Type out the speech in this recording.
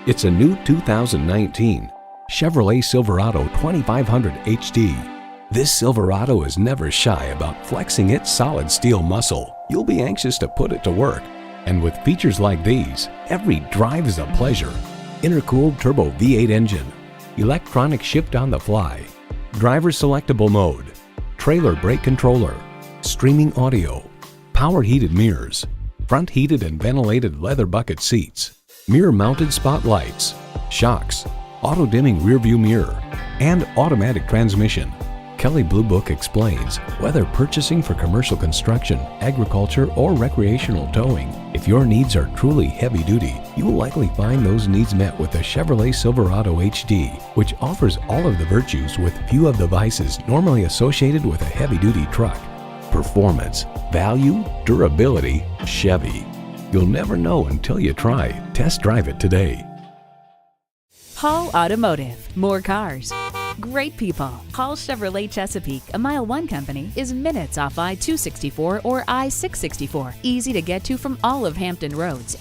It's a new 2019 Chevrolet Silverado 2500HD. This Silverado is never shy about flexing its solid steel muscle. You'll be anxious to put it to work. And with features like these, every drive is a pleasure. Intercooled turbo V8 engine, electronic shift on the fly, driver selectable mode, trailer brake controller, streaming audio, power heated mirrors, front heated and ventilated leather bucket seats, mirror mounted spotlights, shocks, auto dimming rear view mirror, and automatic transmission. Kelley Blue Book explains whether purchasing for commercial construction, agriculture, or recreational towing, if your needs are truly heavy duty, you will likely find those needs met with the Chevrolet Silverado HD, which offers all of the virtues with few of the vices normally associated with a heavy duty truck. Performance, value, durability, Chevy. You'll never know until you try. Test drive it today. Hall Automotive. More cars. Great people. Hall Chevrolet Chesapeake, a MileOne company, is minutes off I-264 or I-664. Easy to get to from all of Hampton roads.